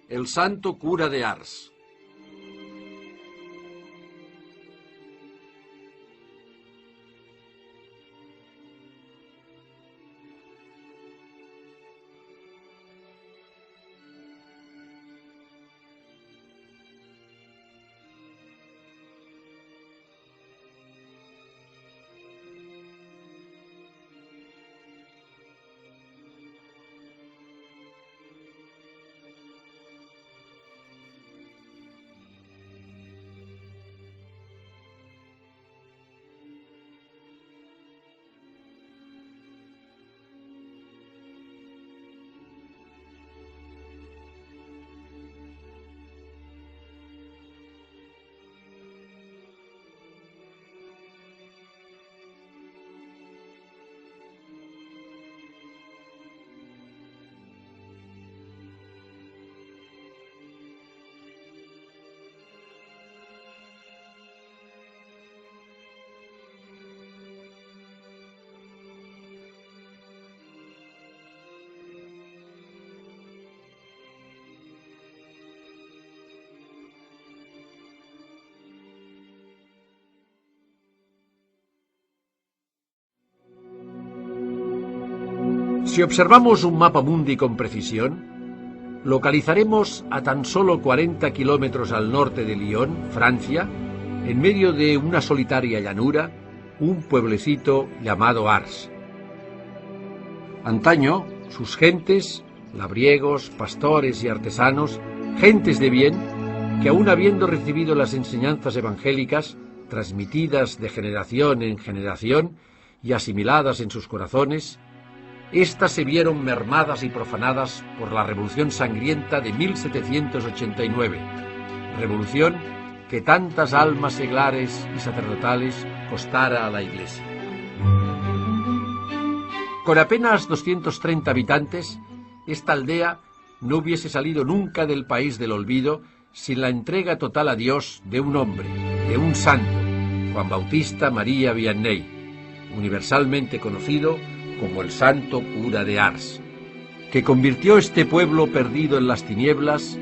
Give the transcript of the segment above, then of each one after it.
el santo cura de Ars. Si observamos un mapa mundi con precisión, localizaremos a tan solo 40 kilómetros al norte de Lyon, Francia, en medio de una solitaria llanura, un pueblecito llamado Ars. Antaño, sus gentes, labriegos, pastores y artesanos, gentes de bien, que aun habiendo recibido las enseñanzas evangélicas, transmitidas de generación en generación y asimiladas en sus corazones, éstas se vieron mermadas y profanadas por la Revolución Sangrienta de 1789, revolución que tantas almas seglares y sacerdotales costara a la Iglesia. Con apenas 230 habitantes, esta aldea no hubiese salido nunca del país del olvido sin la entrega total a Dios de un hombre, de un santo, Juan Bautista María Vianney, universalmente conocido como el santo cura de Ars, que convirtió este pueblo perdido en las tinieblas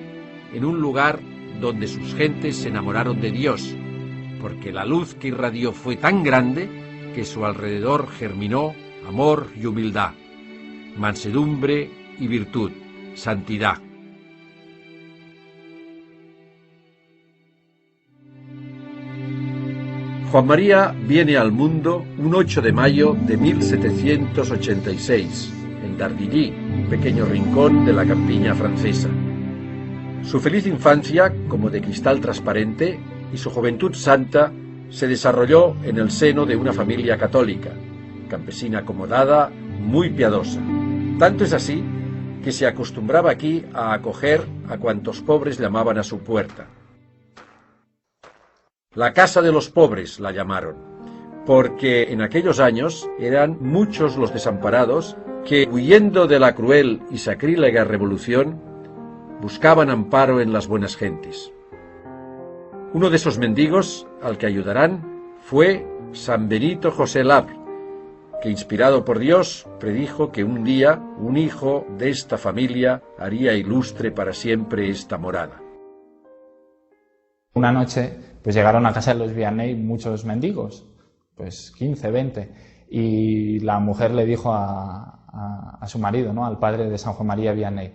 en un lugar donde sus gentes se enamoraron de Dios, porque la luz que irradió fue tan grande que su alrededor germinó amor y humildad, mansedumbre y virtud, santidad. Juan María viene al mundo un 8 de mayo de 1786, en Dardilly, un pequeño rincón de la campiña francesa. Su feliz infancia, como de cristal transparente, y su juventud santa se desarrolló en el seno de una familia católica, campesina acomodada, muy piadosa. Tanto es así que se acostumbraba aquí a acoger a cuantos pobres llamaban a su puerta. La casa de los pobres la llamaron, porque en aquellos años eran muchos los desamparados que, huyendo de la cruel y sacrílega revolución, buscaban amparo en las buenas gentes. Uno de esos mendigos al que ayudarán fue San Benito José Labre, que, inspirado por Dios, predijo que un día un hijo de esta familia haría ilustre para siempre esta morada. Una noche pues llegaron a casa de los Vianney muchos mendigos, pues 15, 20, y la mujer le dijo a su marido, ¿no?, al padre de San Juan María Vianney,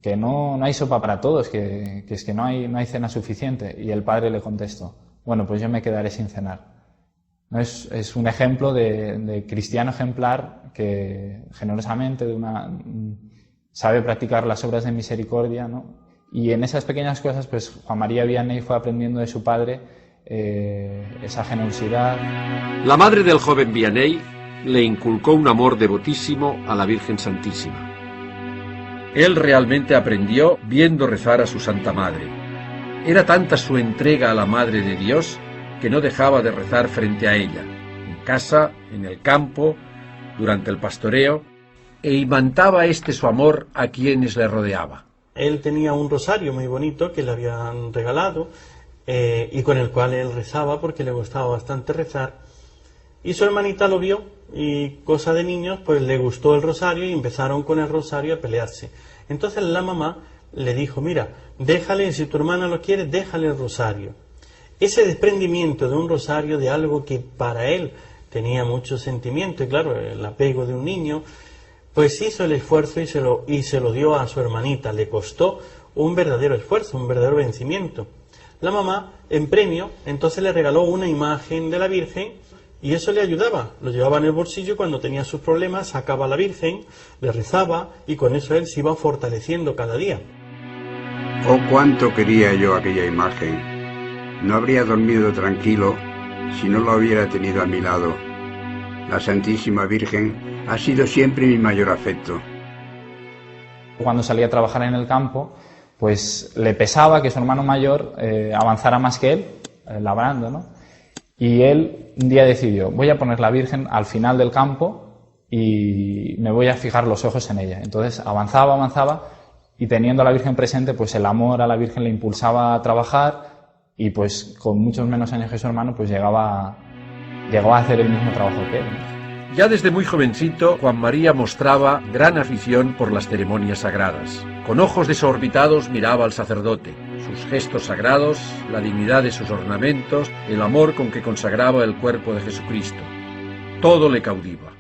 que no hay sopa para todos, que es que no hay cena suficiente. Y el padre le contestó, bueno, pues yo me quedaré sin cenar. ¿No? Es un ejemplo de cristiano ejemplar que generosamente sabe practicar las obras de misericordia, ¿no? Y en esas pequeñas cosas, pues Juan María Vianney fue aprendiendo de su padre esa generosidad. La madre del joven Vianney le inculcó un amor devotísimo a la Virgen Santísima. Él realmente aprendió viendo rezar a su Santa Madre. Era tanta su entrega a la Madre de Dios que no dejaba de rezar frente a ella, en casa, en el campo, durante el pastoreo, e imantaba su amor a quienes le rodeaba. Él tenía un rosario muy bonito que le habían regalado y con el cual él rezaba porque le gustaba bastante rezar. Y su hermanita lo vio y, cosa de niños, pues le gustó el rosario y empezaron con el rosario a pelearse. Entonces la mamá le dijo, mira, déjale, si tu hermana lo quiere, déjale el rosario. Ese desprendimiento de un rosario, de algo que para él tenía mucho sentimiento, y claro, el apego de un niño, pues hizo el esfuerzo y se lo dio a su hermanita. Le costó un verdadero esfuerzo, un verdadero vencimiento. La mamá, en premio, entonces le regaló una imagen de la Virgen y eso le ayudaba. Lo llevaba en el bolsillo y cuando tenía sus problemas sacaba a la Virgen, le rezaba y con eso él se iba fortaleciendo cada día. Oh, cuánto quería yo aquella imagen. No habría dormido tranquilo si no la hubiera tenido a mi lado. La Santísima Virgen ha sido siempre mi mayor afecto. Cuando salía a trabajar en el campo, pues le pesaba que su hermano mayor avanzara más que él, labrando, ¿no? Y él un día decidió, voy a poner la Virgen al final del campo y me voy a fijar los ojos en ella. Entonces avanzaba y teniendo a la Virgen presente, pues el amor a la Virgen le impulsaba a trabajar y pues con muchos menos años que su hermano, pues llegó a hacer el mismo trabajo que él, ¿no? Ya desde muy jovencito, Juan María mostraba gran afición por las ceremonias sagradas. Con ojos desorbitados miraba al sacerdote, sus gestos sagrados, la dignidad de sus ornamentos, el amor con que consagraba el cuerpo de Jesucristo. Todo le cautiva.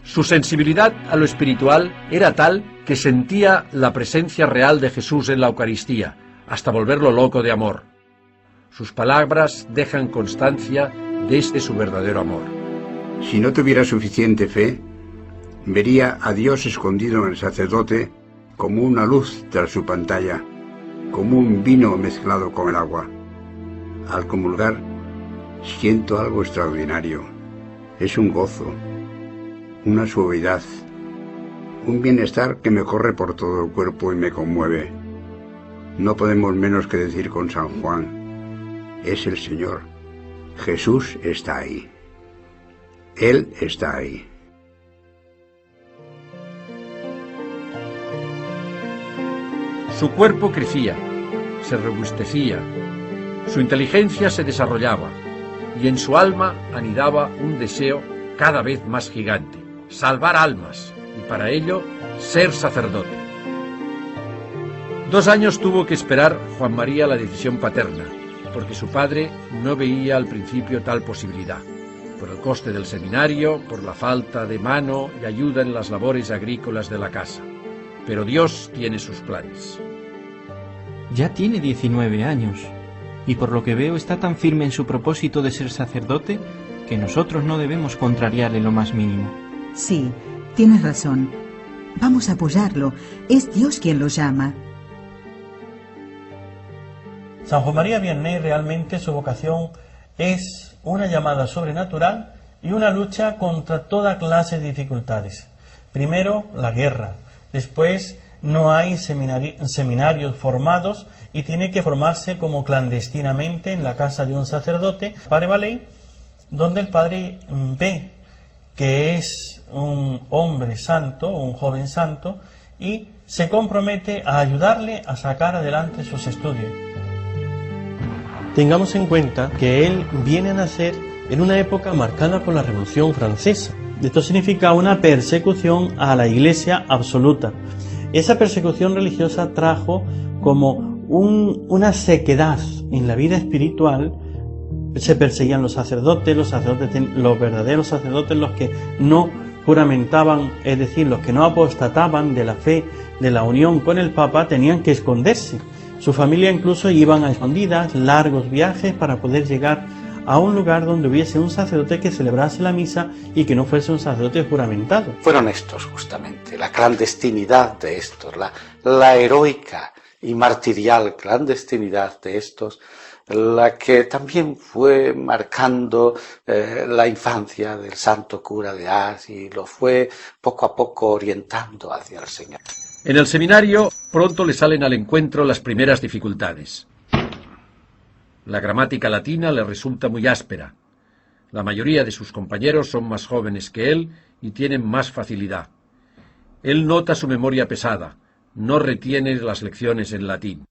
Su sensibilidad a lo espiritual era tal que sentía la presencia real de Jesús en la Eucaristía, hasta volverlo loco de amor. Sus palabras dejan constancia de su verdadero amor. Si no tuviera suficiente fe, vería a Dios escondido en el sacerdote como una luz tras su pantalla, como un vino mezclado con el agua. Al comulgar, siento algo extraordinario. Es un gozo, una suavidad, un bienestar que me corre por todo el cuerpo y me conmueve. No podemos menos que decir con San Juan, es el Señor. Jesús está ahí. Él está ahí. Su cuerpo crecía, se robustecía, su inteligencia se desarrollaba y en su alma anidaba un deseo cada vez más gigante, salvar almas y para ello ser sacerdote. 2 años tuvo que esperar Juan María la decisión paterna, porque su padre no veía al principio tal posibilidad, por el coste del seminario, por la falta de mano y ayuda en las labores agrícolas de la casa. Pero Dios tiene sus planes. Ya tiene 19 años, y por lo que veo está tan firme en su propósito de ser sacerdote que nosotros no debemos contrariarle lo más mínimo. Sí, tienes razón. Vamos a apoyarlo. Es Dios quien lo llama. San Juan María Vianney realmente su vocación es una llamada sobrenatural y una lucha contra toda clase de dificultades. Primero, la guerra. Después, no hay seminarios formados y tiene que formarse como clandestinamente en la casa de un sacerdote, Padre Valey, donde el padre ve que es un hombre santo, un joven santo, y se compromete a ayudarle a sacar adelante sus estudios. Tengamos en cuenta que él viene a nacer en una época marcada por la Revolución Francesa. Esto significa una persecución a la Iglesia absoluta. Esa persecución religiosa trajo como una sequedad en la vida espiritual. Se perseguían los verdaderos sacerdotes, los que no juramentaban, es decir, los que no apostataban de la fe, de la unión con el Papa, tenían que esconderse. Su familia incluso iban a escondidas, largos viajes para poder llegar a un lugar donde hubiese un sacerdote que celebrase la misa y que no fuese un sacerdote juramentado. Fueron estos justamente, la clandestinidad de estos, la heroica y martirial clandestinidad de estos, la que también fue marcando la infancia del santo cura de Ars y lo fue poco a poco orientando hacia el Señor. En el seminario pronto le salen al encuentro las primeras dificultades. La gramática latina le resulta muy áspera. La mayoría de sus compañeros son más jóvenes que él y tienen más facilidad. Él nota su memoria pesada, no retiene las lecciones en latín.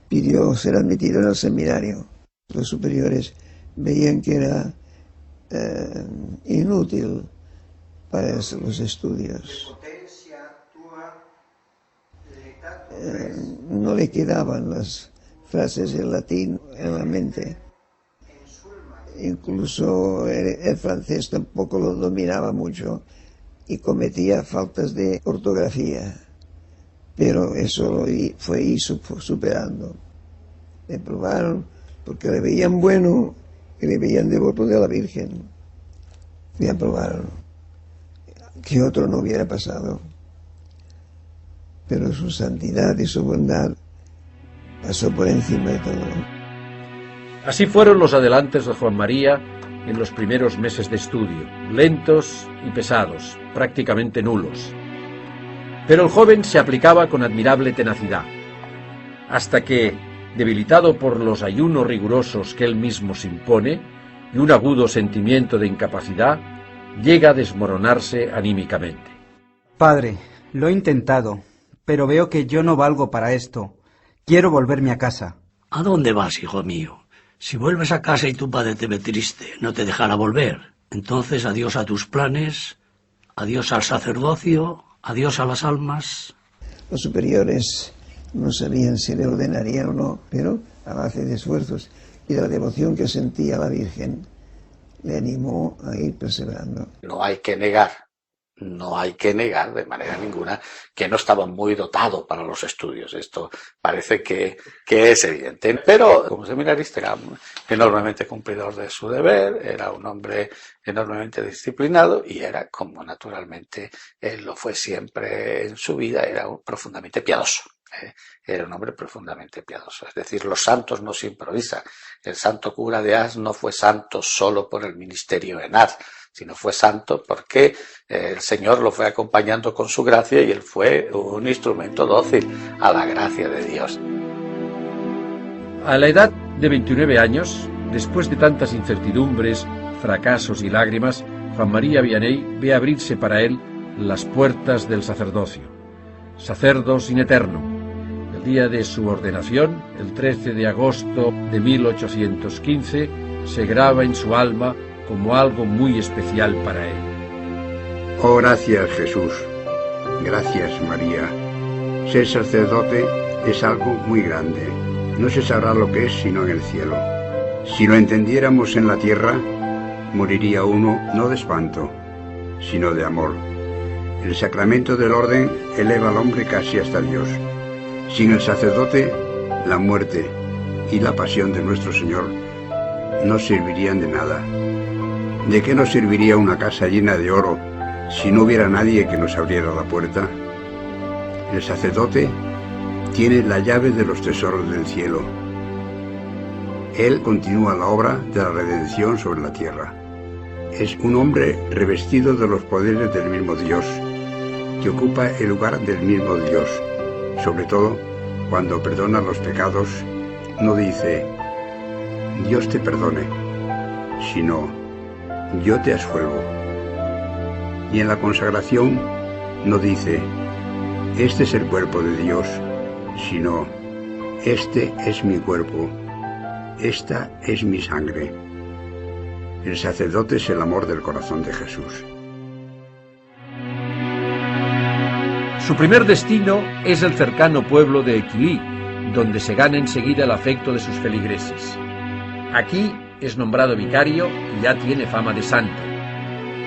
Pidió ser admitido en el seminario. Los superiores veían que era inútil para los estudios. no le quedaban las frases en latín en la mente. Incluso el francés tampoco lo dominaba mucho y cometía faltas de ortografía. Pero eso lo fue superando. Le probaron porque le veían bueno y le veían devoto de la Virgen. Le aprobaron. Que otro no hubiera pasado. Pero su santidad y su bondad pasó por encima de todo. Así fueron los adelantos de Juan María en los primeros meses de estudio, lentos y pesados, prácticamente nulos. Pero el joven se aplicaba con admirable tenacidad, hasta que, debilitado por los ayunos rigurosos que él mismo se impone y un agudo sentimiento de incapacidad, llega a desmoronarse anímicamente. Padre, lo he intentado, pero veo que yo no valgo para esto. Quiero volverme a casa. ¿A dónde vas, hijo mío? Si vuelves a casa y tu padre te ve triste, no te dejará volver. Entonces adiós a tus planes, adiós al sacerdocio, adiós a las almas. Los superiores no sabían si le ordenarían o no, pero a base de esfuerzos y de la devoción que sentía la Virgen, le animó a ir perseverando. No hay que negar de manera ninguna que no estaba muy dotado para los estudios. Esto parece que es evidente. Pero como seminarista era enormemente cumplidor de su deber, era un hombre enormemente disciplinado y era, como naturalmente él lo fue siempre en su vida, era profundamente piadoso. Era un hombre profundamente piadoso. Es decir, los santos no se improvisan. El santo cura de Ars no fue santo solo por el ministerio en Ars, sino fue santo porque el Señor lo fue acompañando con su gracia y él fue un instrumento dócil a la gracia de Dios. A la edad de 29 años, después de tantas incertidumbres, fracasos y lágrimas, Juan María Vianney ve abrirse para él las puertas del sacerdocio. Sacerdos in eterno. El día de su ordenación, el 13 de agosto de 1815, se graba en su alma como algo muy especial para él. Oh, gracias Jesús, gracias María. Ser sacerdote es algo muy grande. No se sabrá lo que es sino en el cielo. Si lo entendiéramos en la tierra, moriría uno no de espanto, sino de amor. El sacramento del orden eleva al hombre casi hasta Dios. Sin el sacerdote, la muerte y la pasión de nuestro Señor no servirían de nada. ¿De qué nos serviría una casa llena de oro si no hubiera nadie que nos abriera la puerta? El sacerdote tiene la llave de los tesoros del cielo. Él continúa la obra de la redención sobre la tierra. Es un hombre revestido de los poderes del mismo Dios, que ocupa el lugar del mismo Dios. Sobre todo, cuando perdona los pecados, no dice, Dios te perdone, sino, yo te absuelvo. Y en la consagración no dice, este es el cuerpo de Dios, sino, este es mi cuerpo, esta es mi sangre. El sacerdote es el amor del corazón de Jesús. Su primer destino es el cercano pueblo de Écully, donde se gana enseguida el afecto de sus feligreses. Aquí es nombrado vicario y ya tiene fama de santo.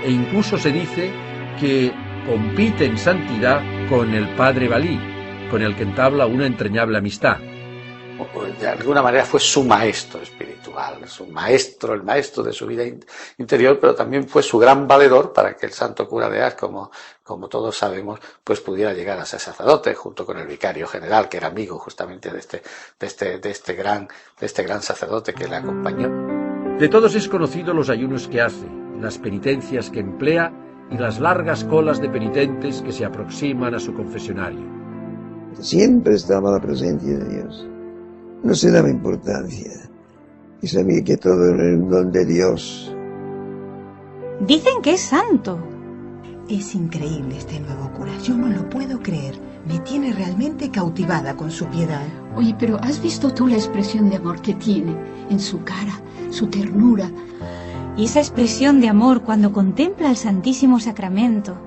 E incluso se dice que compite en santidad con el padre Valí, con el que entabla una entrañable amistad. De alguna manera fue su maestro espiritual, su maestro, el maestro de su vida interior, pero también fue su gran valedor para que el santo cura de Ars, como todos sabemos, pues pudiera llegar a ser sacerdote, junto con el vicario general, que era amigo justamente de este gran sacerdote que le acompañó. De todos es conocido los ayunos que hace, las penitencias que emplea y las largas colas de penitentes que se aproximan a su confesionario. Siempre estaba la presencia de Dios. No se daba importancia y sabía que todo era el don de Dios. Dicen que es santo. Es increíble este nuevo cura, yo no lo puedo creer. Me tiene realmente cautivada con su piedad. Oye, pero ¿has visto tú la expresión de amor que tiene en su cara, su ternura? Y esa expresión de amor cuando contempla el Santísimo Sacramento.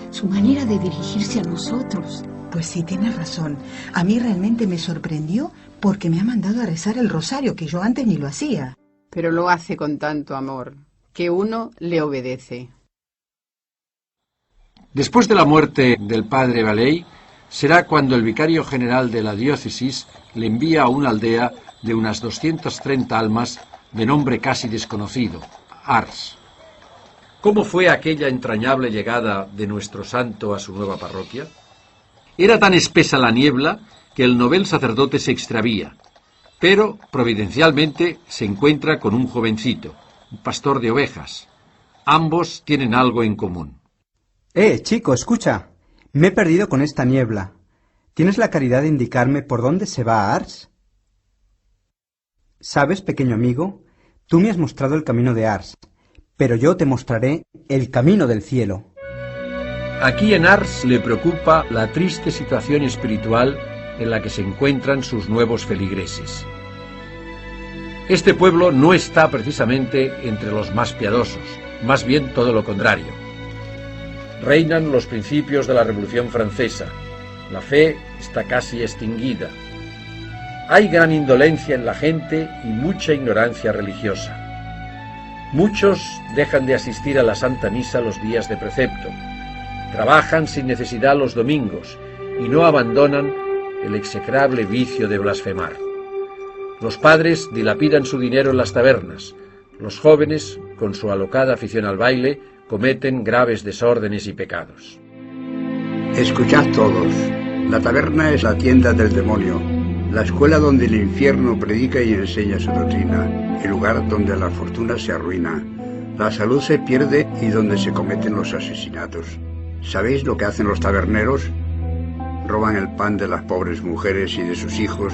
Su manera de dirigirse a nosotros. Pues sí, tienes razón. A mí realmente me sorprendió porque me ha mandado a rezar el rosario, que yo antes ni lo hacía. Pero lo hace con tanto amor, que uno le obedece. Después de la muerte del padre Valley, será cuando el vicario general de la diócesis le envía a una aldea de unas 230 almas de nombre casi desconocido, Ars. ¿Cómo fue aquella entrañable llegada de nuestro santo a su nueva parroquia? Era tan espesa la niebla que el novel sacerdote se extravía, pero providencialmente se encuentra con un jovencito, un pastor de ovejas. Ambos tienen algo en común. Chico, escucha. Me he perdido con esta niebla. ¿Tienes la caridad de indicarme por dónde se va a Ars? ¿Sabes, pequeño amigo? Tú me has mostrado el camino de Ars, pero yo te mostraré el camino del cielo. Aquí en Ars le preocupa la triste situación espiritual en la que se encuentran sus nuevos feligreses. Este pueblo no está precisamente entre los más piadosos, más bien todo lo contrario. Reinan los principios de la Revolución Francesa. La fe está casi extinguida. Hay gran indolencia en la gente y mucha ignorancia religiosa. Muchos dejan de asistir a la Santa Misa los días de precepto. Trabajan sin necesidad los domingos y no abandonan el execrable vicio de blasfemar. Los padres dilapidan su dinero en las tabernas. Los jóvenes, con su alocada afición al baile, cometen graves desórdenes y pecados. Escuchad todos, la taberna es la tienda del demonio, la escuela donde el infierno predica y enseña su doctrina, el lugar donde la fortuna se arruina, la salud se pierde y donde se cometen los asesinatos. ¿Sabéis lo que hacen los taberneros? Roban el pan de las pobres mujeres y de sus hijos,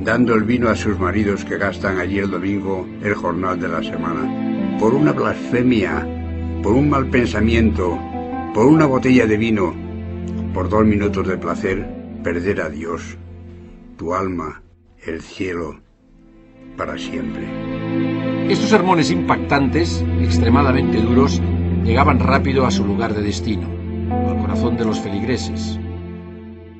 dando el vino a sus maridos que gastan allí el domingo el jornal de la semana. Por una blasfemia, por un mal pensamiento, por una botella de vino, por 2 minutos de placer, perder a Dios, tu alma, el cielo, para siempre. Estos sermones impactantes, extremadamente duros, llegaban rápido a su lugar de destino, al corazón de los feligreses.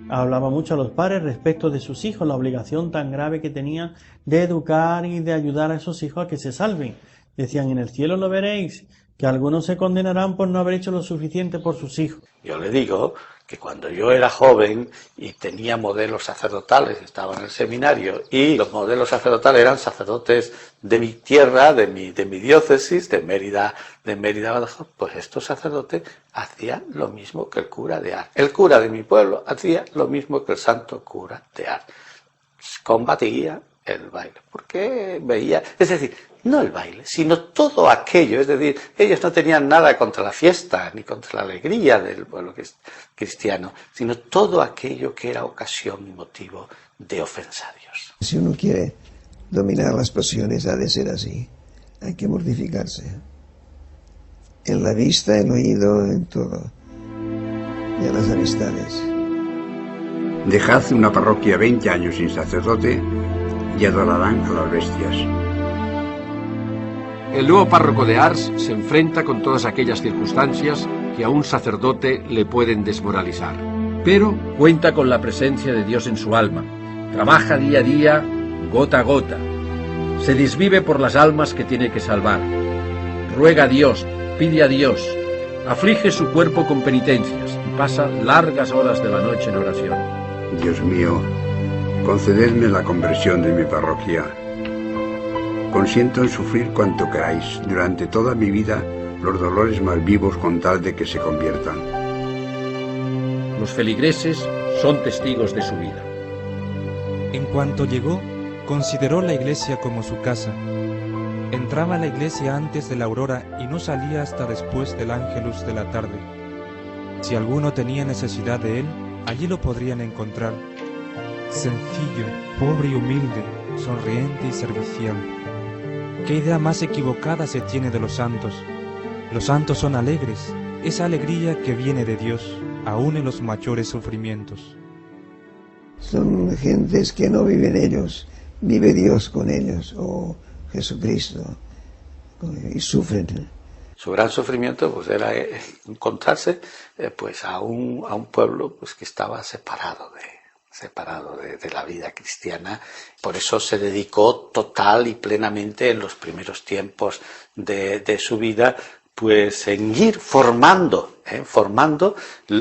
Hablaba mucho a los padres respecto de sus hijos, la obligación tan grave que tenían de educar y de ayudar a esos hijos a que se salven. Decían, en el cielo lo veréis, que algunos se condenarán por no haber hecho lo suficiente por sus hijos. Yo le digo que cuando yo era joven y tenía modelos sacerdotales, estaba en el seminario, y los modelos sacerdotales eran sacerdotes de mi tierra, de mi diócesis, de Mérida, Badajoz, pues estos sacerdotes hacían lo mismo que el cura de Ars. El cura de mi pueblo hacía lo mismo que el santo cura de Ars. Combatía el baile, porque veía, es decir, no el baile, sino todo aquello, es decir, ellos no tenían nada contra la fiesta, ni contra la alegría del pueblo cristiano, sino todo aquello que era ocasión y motivo de ofensa a Dios. Si uno quiere dominar las pasiones, ha de ser así, hay que mortificarse. En la vista, en el oído, en todo, y en las amistades. Dejad una parroquia 20 años sin sacerdote y adorarán a las bestias. El nuevo párroco de Ars se enfrenta con todas aquellas circunstancias que a un sacerdote le pueden desmoralizar. Pero cuenta con la presencia de Dios en su alma. Trabaja día a día, gota a gota. Se desvive por las almas que tiene que salvar. Ruega a Dios, pide a Dios, aflige su cuerpo con penitencias y pasa largas horas de la noche en oración. Dios mío, concededme la conversión de mi parroquia. Consiento en sufrir cuanto queráis durante toda mi vida los dolores más vivos con tal de que se conviertan. Los feligreses son testigos de su vida. En cuanto llegó, consideró la iglesia como su casa. Entraba a la iglesia antes de la aurora y no salía hasta después del ángelus de la tarde. Si alguno tenía necesidad de él, allí lo podrían encontrar. Sencillo, pobre y humilde, sonriente y servicial. ¿Qué idea más equivocada se tiene de los santos? Los santos son alegres, esa alegría que viene de Dios, aún en los mayores sufrimientos. Son gentes que no viven ellos, vive Dios con ellos, o Jesucristo, y sufren. Su gran sufrimiento pues era encontrarse pues a un pueblo pues que estaba separado de la vida cristiana. Por eso se dedicó total y plenamente en los primeros tiempos de su vida pues en ir formando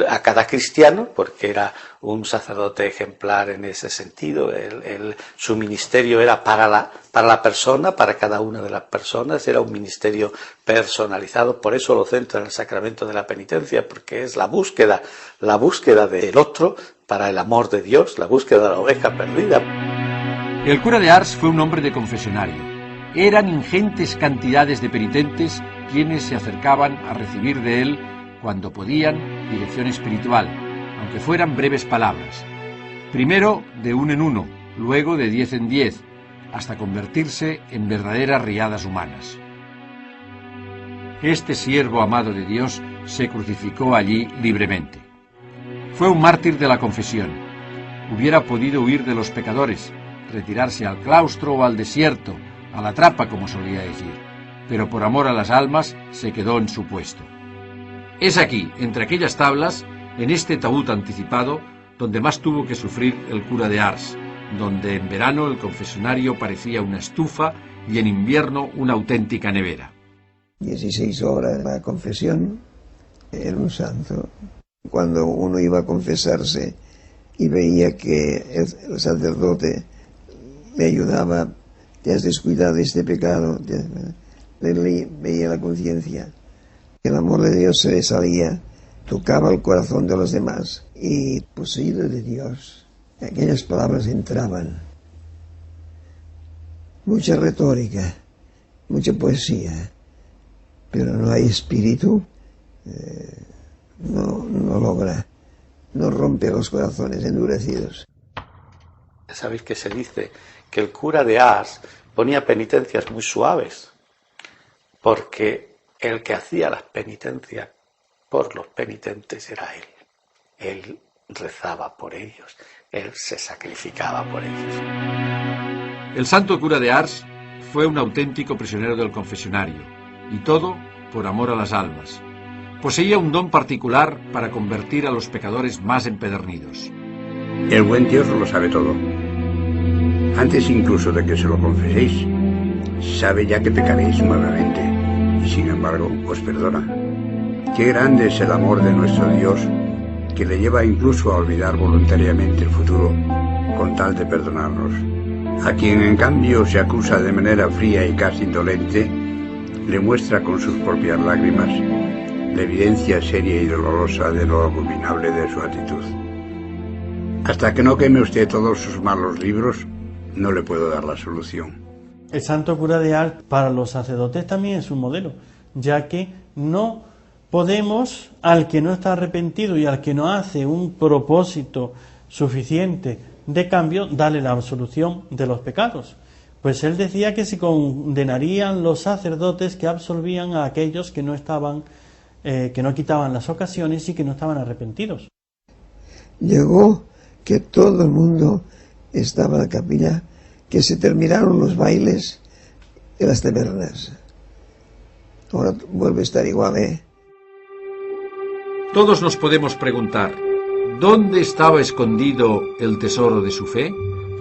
a cada cristiano, porque era un sacerdote ejemplar en ese sentido. Su ministerio era para la persona, para cada una de las personas, era un ministerio personalizado. Por eso lo centra en el sacramento de la penitencia, porque es la búsqueda del otro para el amor de Dios, la búsqueda de la oveja perdida. El cura de Ars fue un hombre de confesionario. Eran ingentes cantidades de penitentes quienes se acercaban a recibir de él, cuando podían, dirección espiritual, aunque fueran breves palabras. Primero de 1 en 1, luego de 10 en 10, hasta convertirse en verdaderas riadas humanas. Este siervo amado de Dios se crucificó allí libremente. Fue un mártir de la confesión. Hubiera podido huir de los pecadores, retirarse al claustro o al desierto, a la trapa, como solía decir, pero por amor a las almas se quedó en su puesto. Es aquí, entre aquellas tablas, en este taúd anticipado, donde más tuvo que sufrir el cura de Ars, donde en verano el confesionario parecía una estufa y en invierno una auténtica nevera. 16 horas la confesión, era un santo. Cuando uno iba a confesarse y veía que el sacerdote le ayudaba, te has descuidado de este pecado, veía la conciencia, el amor de Dios se le salía, tocaba el corazón de los demás y poseído de Dios, aquellas palabras entraban. Mucha retórica, mucha poesía, pero no hay espíritu, no logra, no rompe los corazones endurecidos. Sabéis que se dice que el cura de Ars ponía penitencias muy suaves, porque el que hacía las penitencias por los penitentes era él. Él rezaba por ellos, él se sacrificaba por ellos. El santo cura de Ars fue un auténtico prisionero del confesionario, y todo por amor a las almas. Poseía un don particular para convertir a los pecadores más empedernidos. El buen Dios lo sabe todo. Antes incluso de que se lo confeséis, sabe ya que pecaréis nuevamente, y sin embargo os perdona. Qué grande es el amor de nuestro Dios, que le lleva incluso a olvidar voluntariamente el futuro, con tal de perdonarnos. A quien en cambio se acusa de manera fría y casi indolente, le muestra con sus propias lágrimas la evidencia seria y dolorosa de lo abominable de su actitud. Hasta que no queme usted todos sus malos libros, no le puedo dar la solución. El santo cura de Ars para los sacerdotes también es un modelo, ya que no podemos, al que no está arrepentido y al que no hace un propósito suficiente de cambio, darle la absolución de los pecados. Pues él decía que se condenarían los sacerdotes que absolvían a aquellos que no estaban, que no quitaban las ocasiones y que no estaban arrepentidos. Llegó que todo el mundo estaba en la capilla, que se terminaron los bailes de las tabernas. Ahora vuelve a estar igual, ¿eh? Todos nos podemos preguntar, ¿dónde estaba escondido el tesoro de su fe?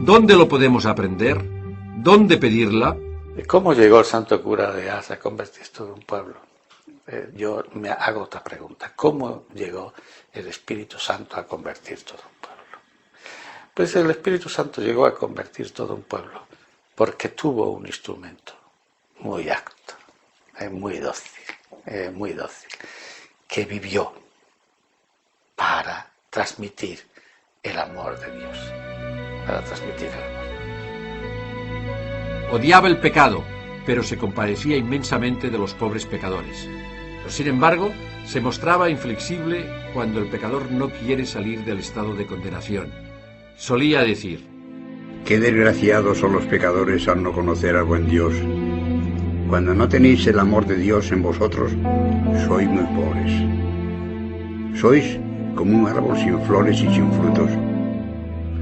¿Dónde lo podemos aprender? ¿Dónde pedirla? ¿Cómo llegó el santo cura de Ars a convertir todo un pueblo? Yo me hago otra pregunta. ¿Cómo llegó el Espíritu Santo a convertir todo un pueblo? Pues el Espíritu Santo llegó a convertir todo un pueblo porque tuvo un instrumento muy acto, muy dócil, que vivió para transmitir el amor de Dios, para transmitir el amor. Odiaba el pecado, pero se compadecía inmensamente de los pobres pecadores. Pero, sin embargo, se mostraba inflexible cuando el pecador no quiere salir del estado de condenación. Solía decir: qué desgraciados son los pecadores al no conocer al buen Dios. Cuando no tenéis el amor de Dios en vosotros, sois muy pobres. Sois como un árbol sin flores y sin frutos.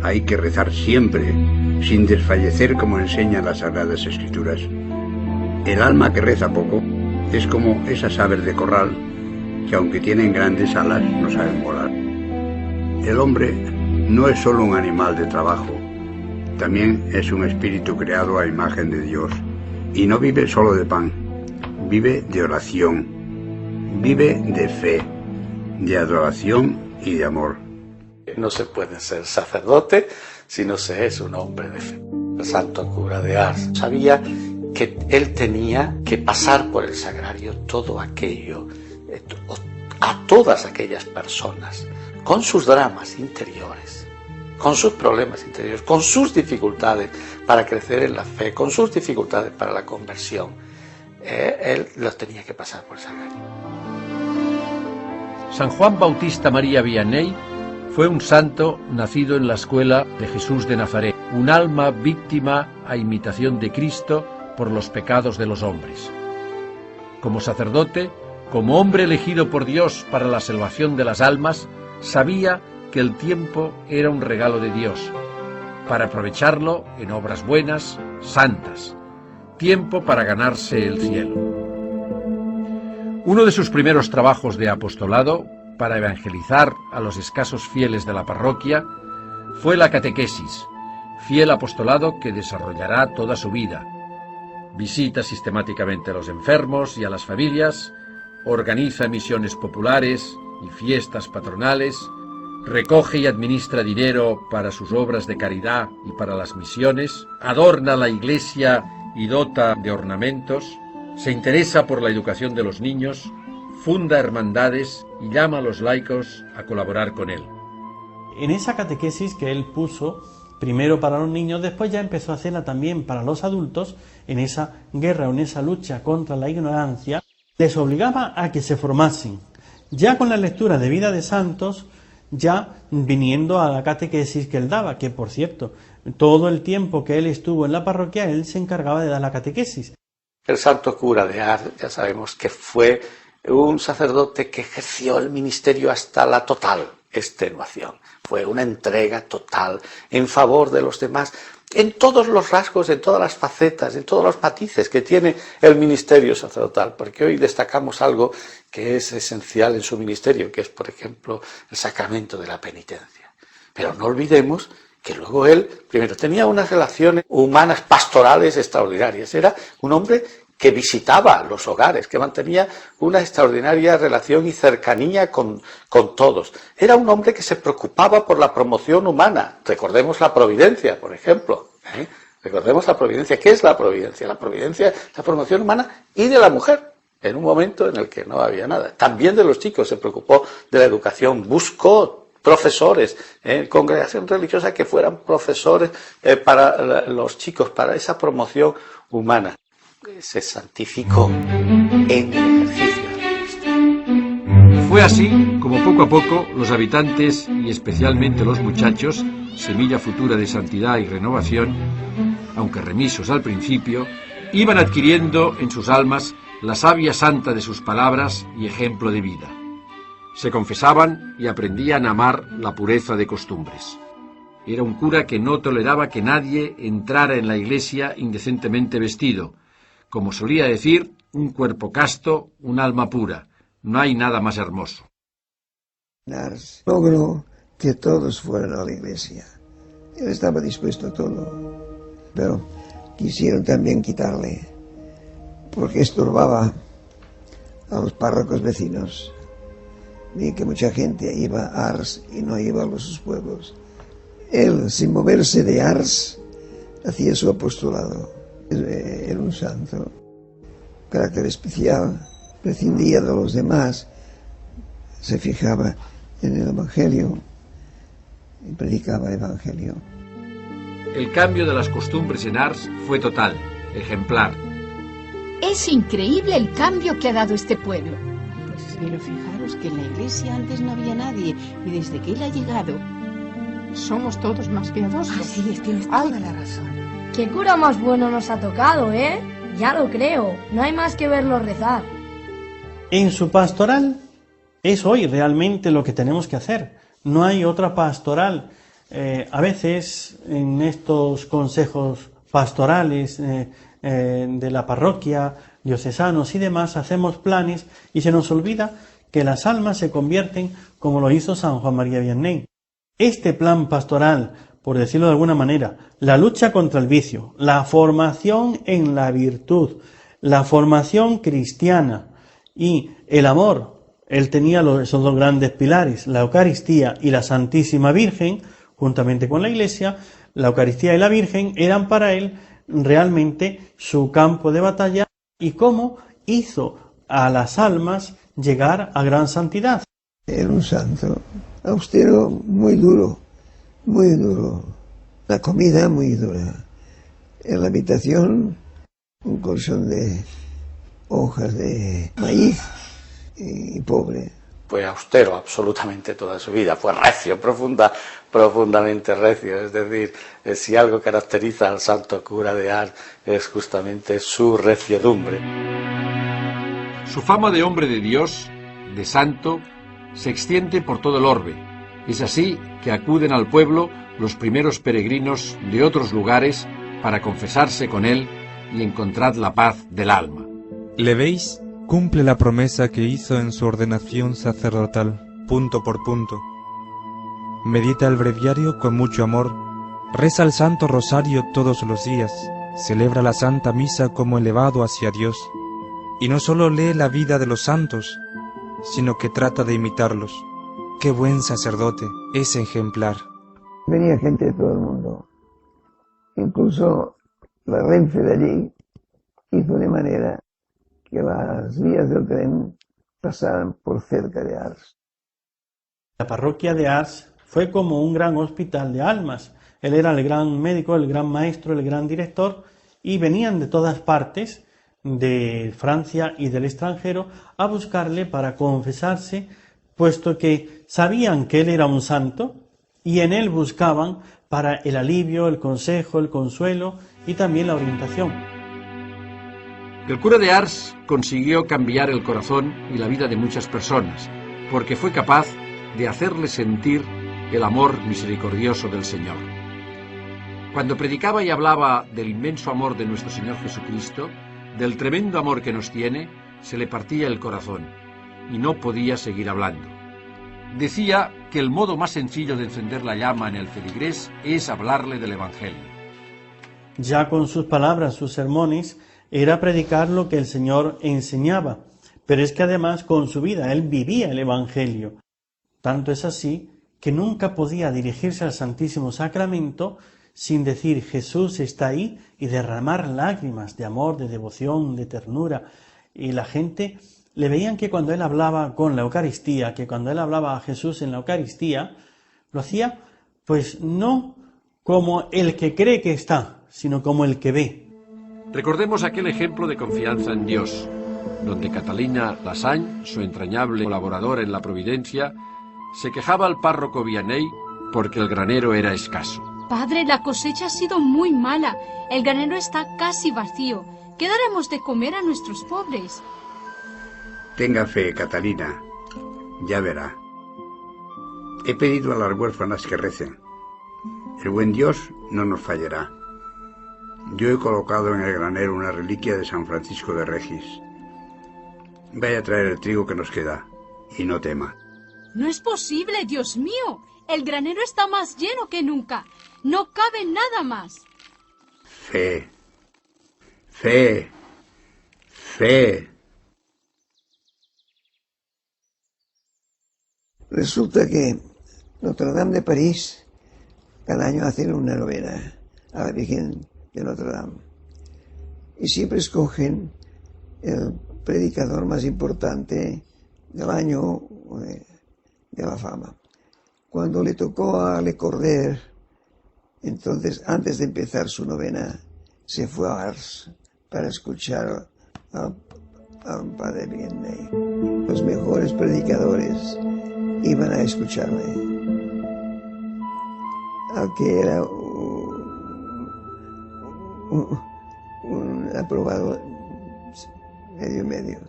Hay que rezar siempre, sin desfallecer como enseñan las Sagradas Escrituras. El alma que reza poco Es como esas aves de corral que aunque tienen grandes alas no saben volar. El hombre no es solo un animal de trabajo, también es un espíritu creado a imagen de Dios y no vive solo de pan, vive de oración, vive de fe, de adoración y de amor. No se puede ser sacerdote si no se es un hombre de fe. El santo cura de Ars sabía que él tenía que pasar por el sagrario todo aquello, a todas aquellas personas, con sus dramas interiores, con sus problemas interiores, con sus dificultades para crecer en la fe, con sus dificultades para la conversión. Él los tenía que pasar por el sagrario. San Juan Bautista María Vianney fue un santo nacido en la escuela de Jesús de Nazaret, un alma víctima a imitación de Cristo por los pecados de los hombres. Como sacerdote, como hombre elegido por Dios para la salvación de las almas, sabía que el tiempo era un regalo de Dios, para aprovecharlo en obras buenas, santas, tiempo para ganarse el cielo. Uno de sus primeros trabajos de apostolado, para evangelizar a los escasos fieles de la parroquia, fue la catequesis, fiel apostolado que desarrollará toda su vida. Visita sistemáticamente a los enfermos y a las familias, organiza misiones populares y fiestas patronales, recoge y administra dinero para sus obras de caridad y para las misiones, adorna la iglesia y dota de ornamentos, se interesa por la educación de los niños, funda hermandades y llama a los laicos a colaborar con él. En esa catequesis que él puso, primero para los niños, después ya empezó a hacerla también para los adultos, en esa guerra o en esa lucha contra la ignorancia, les obligaba a que se formasen, ya con la lectura de vida de santos, ya viniendo a la catequesis que él daba, que por cierto, todo el tiempo que él estuvo en la parroquia, él se encargaba de dar la catequesis. El santo cura de Ars, ya sabemos que fue un sacerdote que ejerció el ministerio hasta la total extenuación. Fue una entrega total en favor de los demás, en todos los rasgos, en todas las facetas, en todos los matices que tiene el ministerio sacerdotal, porque hoy destacamos algo que es esencial en su ministerio, que es, por ejemplo, el sacramento de la penitencia. Pero no olvidemos que luego él, primero, tenía unas relaciones humanas pastorales extraordinarias. Era un hombre que visitaba los hogares, que mantenía una extraordinaria relación y cercanía con todos. Era un hombre que se preocupaba por la promoción humana. Recordemos la providencia, por ejemplo. Recordemos la providencia. ¿Qué es la providencia? La providencia es la promoción humana y de la mujer, en un momento en el que no había nada. También de los chicos se preocupó de la educación, buscó profesores, congregación religiosa que fueran profesores para los chicos, para esa promoción humana. Se santificó en el ejercicio del ministerio. Fue así como poco a poco los habitantes y especialmente los muchachos, semilla futura de santidad y renovación, aunque remisos al principio, iban adquiriendo en sus almas la savia santa de sus palabras y ejemplo de vida. Se confesaban y aprendían a amar la pureza de costumbres. Era un cura que no toleraba que nadie entrara en la iglesia indecentemente vestido. Como solía decir, un cuerpo casto, un alma pura. No hay nada más hermoso. Ars logró que todos fueran a la iglesia. Él estaba dispuesto a todo, pero quisieron también quitarle, porque estorbaba a los párrocos vecinos. Vi que mucha gente iba a Ars y no iba a sus pueblos. Él, sin moverse de Ars, hacía su apostolado. Era un santo, carácter especial, prescindía de los demás, se fijaba en el Evangelio y predicaba el Evangelio. El cambio de las costumbres en Ars fue total, ejemplar. Es increíble el cambio que ha dado este pueblo. Pero fijaros que en la iglesia antes no había nadie y desde que él ha llegado somos todos más piadosos. Así es, tienes toda la razón. ¡Qué cura más bueno nos ha tocado, eh! Ya lo creo, no hay más que verlo rezar. En su pastoral es hoy realmente lo que tenemos que hacer. No hay otra pastoral. A veces en estos consejos pastorales de la parroquia diocesanos y demás, hacemos planes y se nos olvida que las almas se convierten como lo hizo San Juan María Vianney. Este plan pastoral, por decirlo de alguna manera, la lucha contra el vicio, la formación en la virtud, la formación cristiana y el amor, él tenía esos dos grandes pilares, la Eucaristía y la Santísima Virgen, juntamente con la Iglesia. La Eucaristía y la Virgen eran para él realmente su campo de batalla y cómo hizo a las almas llegar a gran santidad. Era un santo austero, muy duro, muy duro. La comida muy dura. En la habitación un colchón de hojas de maíz y pobre. Fue austero absolutamente toda su vida, fue recio, profundamente recio, es decir, si algo caracteriza al santo cura de Ars es justamente su reciedumbre. Su fama de hombre de Dios, de santo, se extiende por todo el orbe. Es así que acuden al pueblo los primeros peregrinos de otros lugares para confesarse con él y encontrar la paz del alma. ¿Le veis? Cumple la promesa que hizo en su ordenación sacerdotal, punto por punto. Medita el breviario con mucho amor, reza el Santo Rosario todos los días, celebra la Santa Misa como elevado hacia Dios, y no solo lee la vida de los santos, sino que trata de imitarlos. ¡Qué buen sacerdote! Es ejemplar. Venía gente de todo el mundo. Incluso la Renfe de allí hizo de manera que las vías del tren pasaran por cerca de Ars. La parroquia de Ars fue como un gran hospital de almas. Él era el gran médico, el gran maestro, el gran director, y venían de todas partes, de Francia y del extranjero, a buscarle para confesarse, puesto que sabían que él era un santo, y en él buscaban para el alivio, el consejo, el consuelo y también la orientación. El cura de Ars consiguió cambiar el corazón y la vida de muchas personas, porque fue capaz de hacerles sentir el amor misericordioso del Señor. Cuando predicaba y hablaba del inmenso amor de nuestro Señor Jesucristo, del tremendo amor que nos tiene, se le partía el corazón y no podía seguir hablando. Decía que el modo más sencillo de encender la llama en el feligrés es hablarle del Evangelio. Ya con sus palabras, sus sermones, era predicar lo que el Señor enseñaba, pero es que además con su vida él vivía el Evangelio. Tanto es así que nunca podía dirigirse al Santísimo Sacramento sin decir Jesús está ahí y derramar lágrimas de amor, de devoción, de ternura. Y la gente le veían que cuando él hablaba con la Eucaristía, que cuando él hablaba a Jesús en la Eucaristía, lo hacía pues no como el que cree que está, sino como el que ve. Recordemos aquel ejemplo de confianza en Dios, donde Catalina Lassagne, su entrañable colaboradora en la Providencia, se quejaba al párroco Vianney porque el granero era escaso. Padre, la cosecha ha sido muy mala. El granero está casi vacío. ¿Qué daremos de comer a nuestros pobres? Tenga fe, Catalina. Ya verá. He pedido a las huérfanas que recen. El buen Dios no nos fallará. Yo he colocado en el granero una reliquia de San Francisco de Regis. Vaya a traer el trigo que nos queda, y no tema. No es posible, Dios mío. El granero está más lleno que nunca. No cabe nada más. Fe. Fe. Fe. Resulta que Notre Dame de París cada año hacen una novena a la Virgen de Notre Dame. Y siempre escogen el predicador más importante del año o de la fama. Cuando le tocó a Le Corder, entonces antes de empezar su novena, se fue a Ars para escuchar al padre Vianney. Los mejores predicadores iban a escucharle. Al que era un aprobado medio.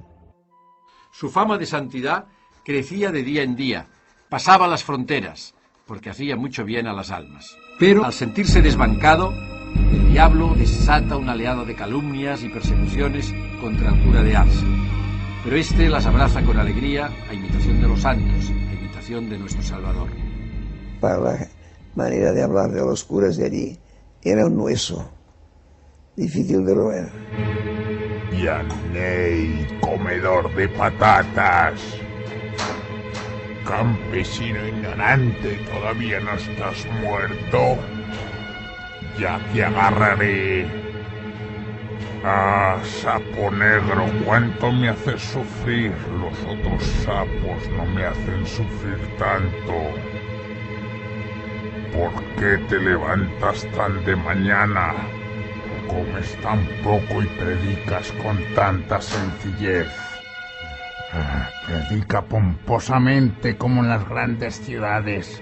Su fama de santidad crecía de día en día, pasaba las fronteras, porque hacía mucho bien a las almas. Pero al sentirse desbancado, el diablo desata una oleada de calumnias y persecuciones contra el cura de Ars, pero éste las abraza con alegría a imitación de los santos, a imitación de nuestro Salvador. Para la manera de hablar de los curas de allí, era un hueso difícil de roer. Vianney, comedor de patatas. Campesino ignorante, ¿todavía no estás muerto? Ya te agarraré. Ah, sapo negro, ¿cuánto me haces sufrir? Los otros sapos no me hacen sufrir tanto. ¿Por qué te levantas tan de mañana? Comes tan poco y predicas con tanta sencillez. Predica pomposamente como en las grandes ciudades,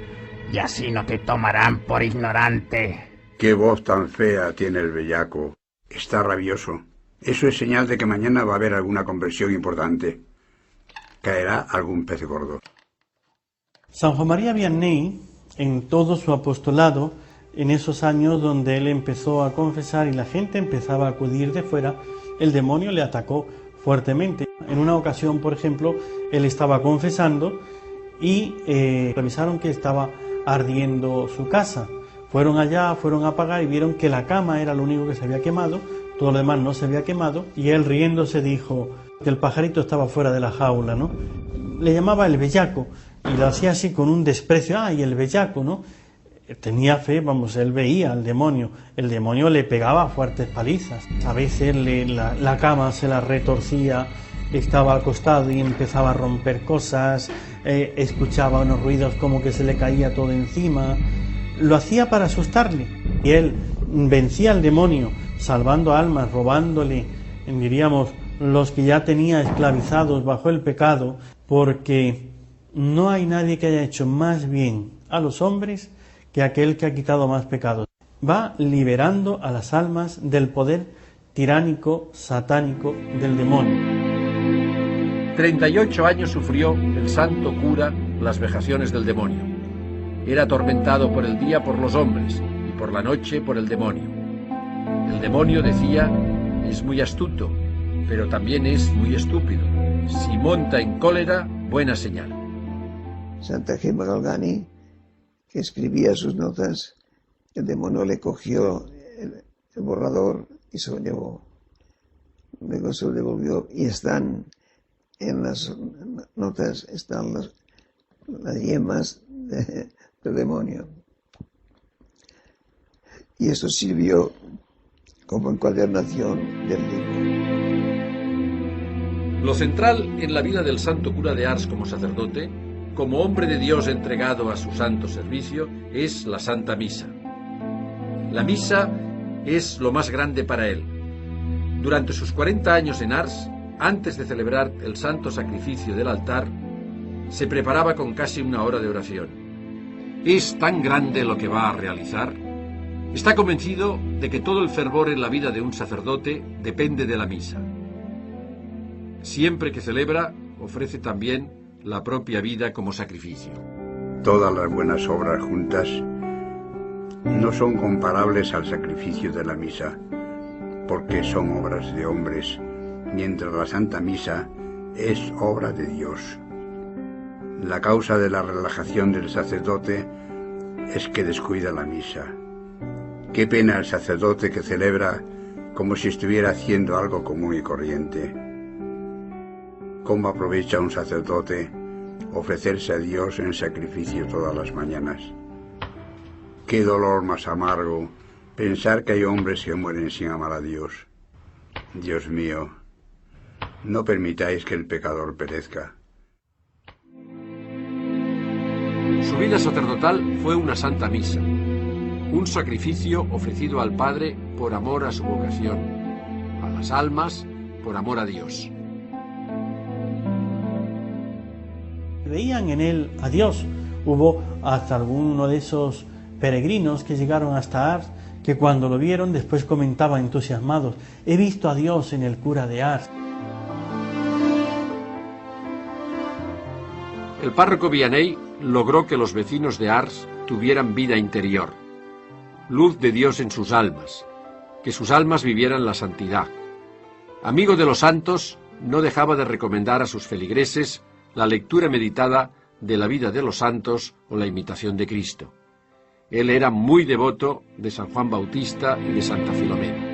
y así no te tomarán por ignorante. Qué voz tan fea tiene el bellaco. Está rabioso. Eso es señal de que mañana va a haber alguna conversión importante. Caerá algún pez gordo. San Juan María Vianney, en todo su apostolado, en esos años donde él empezó a confesar y la gente empezaba a acudir de fuera, el demonio le atacó fuertemente. En una ocasión, por ejemplo, él estaba confesando y revisaron que estaba ardiendo su casa. Fueron allá, fueron a apagar y vieron que la cama era lo único que se había quemado, todo lo demás no se había quemado, y él riéndose dijo que el pajarito estaba fuera de la jaula, ¿no? Le llamaba el bellaco y lo hacía así con un desprecio. ¡Ay, el bellaco!, ¿no? Tenía fe, vamos, él veía al demonio. El demonio le pegaba fuertes palizas. A veces la cama se la retorcía, estaba acostado y empezaba a romper cosas, escuchaba unos ruidos como que se le caía todo encima. Lo hacía para asustarle. Y él vencía al demonio, salvando almas, robándole, diríamos, los que ya tenía esclavizados bajo el pecado, porque no hay nadie que haya hecho más bien a los hombres que aquel que ha quitado más pecados. Va liberando a las almas del poder tiránico, satánico del demonio. 38 años sufrió el santo cura las vejaciones del demonio. Era atormentado por el día por los hombres y por la noche por el demonio. El demonio, decía, es muy astuto, pero también es muy estúpido. Si monta en cólera, buena señal. Santa Gemma Galgani, que escribía sus notas, el demonio le cogió el borrador y se lo llevó. Luego se lo devolvió y están en las notas, están las yemas del demonio. Y eso sirvió como encuadernación del libro. Lo central en la vida del santo cura de Ars como sacerdote, como hombre de Dios entregado a su santo servicio, es la Santa Misa. La misa es lo más grande para él. Durante sus 40 años en Ars, antes de celebrar el santo sacrificio del altar, se preparaba con casi una hora de oración. Es tan grande lo que va a realizar. Está convencido de que todo el fervor en la vida de un sacerdote depende de la misa. Siempre que celebra, ofrece también la propia vida como sacrificio. Todas las buenas obras juntas no son comparables al sacrificio de la misa, porque son obras de hombres, mientras la Santa Misa es obra de Dios. La causa de la relajación del sacerdote es que descuida la misa. Qué pena el sacerdote que celebra como si estuviera haciendo algo común y corriente. ¿Cómo aprovecha un sacerdote ofrecerse a Dios en sacrificio todas las mañanas? Qué dolor más amargo pensar que hay hombres que mueren sin amar a Dios. Dios mío, no permitáis que el pecador perezca. Su vida sacerdotal fue una santa misa, un sacrificio ofrecido al Padre por amor a su vocación, a las almas por amor a Dios. Veían en él a Dios. Hubo hasta alguno de esos peregrinos que llegaron hasta Ars, que cuando lo vieron después comentaban entusiasmados: he visto a Dios en el cura de Ars. El párroco Vianney logró que los vecinos de Ars tuvieran vida interior, luz de Dios en sus almas, que sus almas vivieran la santidad. Amigo de los santos, no dejaba de recomendar a sus feligreses la lectura meditada de la vida de los santos o la imitación de Cristo. Él era muy devoto de San Juan Bautista y de Santa Filomena.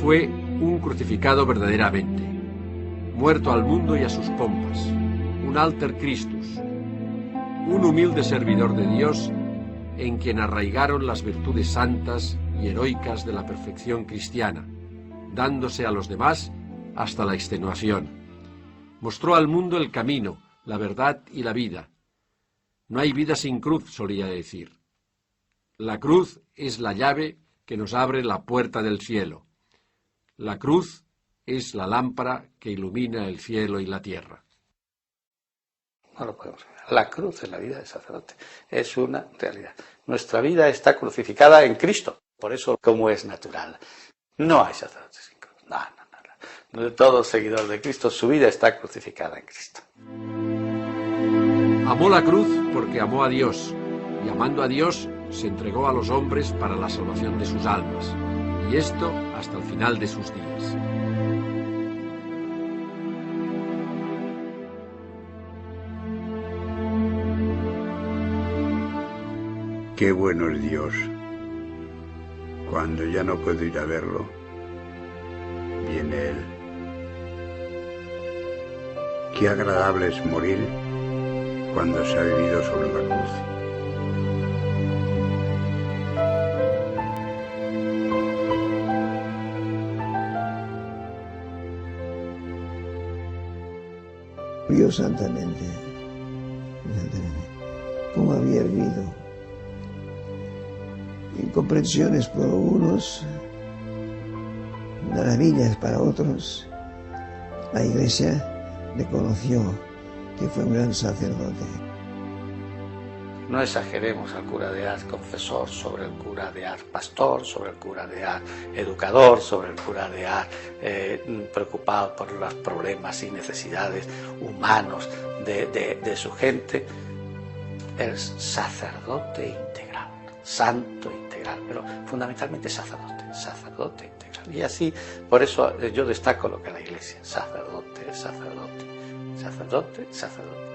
Fue un crucificado verdaderamente, muerto al mundo y a sus pompas, un alter Christus, un humilde servidor de Dios en quien arraigaron las virtudes santas y heroicas de la perfección cristiana, dándose a los demás hasta la extenuación. Mostró al mundo el camino, la verdad y la vida. No hay vida sin cruz, solía decir. La cruz es la llave que nos abre la puerta del cielo. La cruz es la lámpara que ilumina el cielo y la tierra. No lo podemos olvidar. La cruz en la vida del sacerdote es una realidad. Nuestra vida está crucificada en Cristo. Por eso, como es natural, no hay sacerdote sin cruz. No. Todo seguidor de Cristo, su vida está crucificada en Cristo. Amó la cruz porque amó a Dios, y amando a Dios se entregó a los hombres para la salvación de sus almas, y esto hasta el final de sus días. Qué bueno es Dios. Cuando ya no puedo ir a verlo, viene Él. Qué agradable es morir cuando se ha vivido sobre la cruz. Vio santamente cómo había vivido. Incomprensiones por unos, maravillas para otros. La Iglesia reconoció que fue un gran sacerdote. No exageremos al cura de Ars confesor sobre el cura de Ars pastor, sobre el cura de Ars educador, sobre el cura de Ars preocupado por los problemas y necesidades humanos de su gente. El sacerdote integral, santo integral, pero fundamentalmente sacerdote integral. Y así, por eso yo destaco lo que es la Iglesia, sacerdote, sacerdote, sacerdote, sacerdote.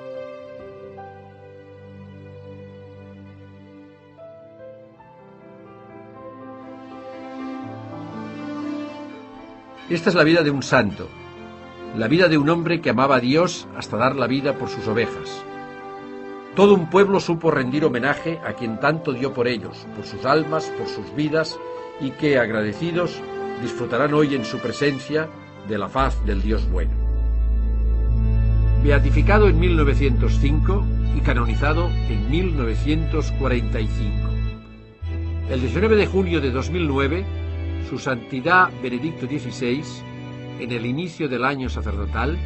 Esta es la vida de un santo, la vida de un hombre que amaba a Dios hasta dar la vida por sus ovejas. Todo un pueblo supo rendir homenaje a quien tanto dio por ellos, por sus almas, por sus vidas, y que, agradecidos, disfrutarán hoy en su presencia de la faz del Dios bueno. Beatificado en 1905 y canonizado en 1945. El 19 de junio de 2009, Su Santidad Benedicto XVI, en el inicio del año sacerdotal,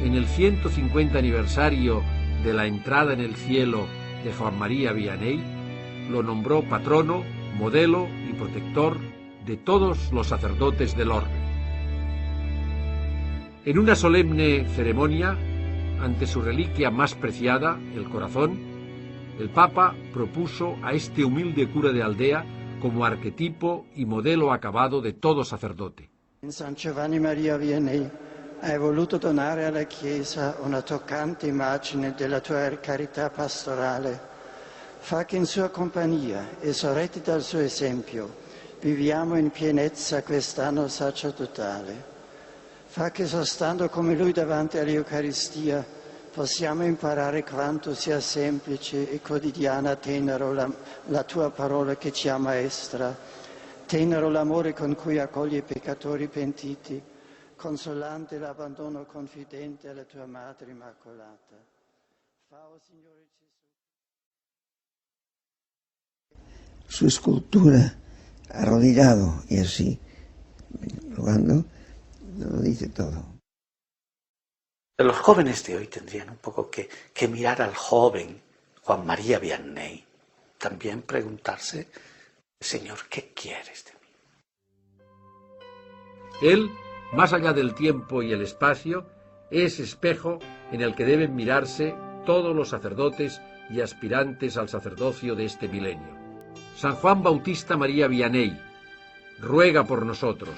en el 150 aniversario de la entrada en el cielo de Juan María Vianney, lo nombró patrono, modelo y protector de todos los sacerdotes del orbe. En una solemne ceremonia, ante su reliquia más preciada, el corazón, el Papa propuso a este humilde cura de aldea como arquetipo y modelo acabado de todo sacerdote. In San Giovanni Maria Vianney hai voluto donare alla Chiesa una toccante immagine della tua carità pastorale. Fa che in sua compagnia e sorretti dal suo esempio viviamo in pienezza quest'anno sacerdotale. Fa che sostando come Lui davanti all'Eucaristia possiamo imparare quanto sia semplice e quotidiana tenero la tua parola che ci ammaestra, tenero l'amore con cui accoglie i peccatori pentiti, consolante l'abbandono confidente alla tua Madre Immacolata. Fa, oh Signore Gesù. Su escultura, arrodillado y así, rogando, lo dice todo. Los jóvenes de hoy tendrían un poco que mirar al joven Juan María Vianney, también preguntarse, Señor, ¿qué quieres de mí? Él, más allá del tiempo y el espacio, es espejo en el que deben mirarse todos los sacerdotes y aspirantes al sacerdocio de este milenio. San Juan Bautista María Vianney, ruega por nosotros.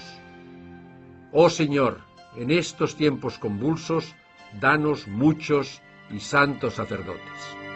Oh Señor, en estos tiempos convulsos, danos muchos y santos sacerdotes.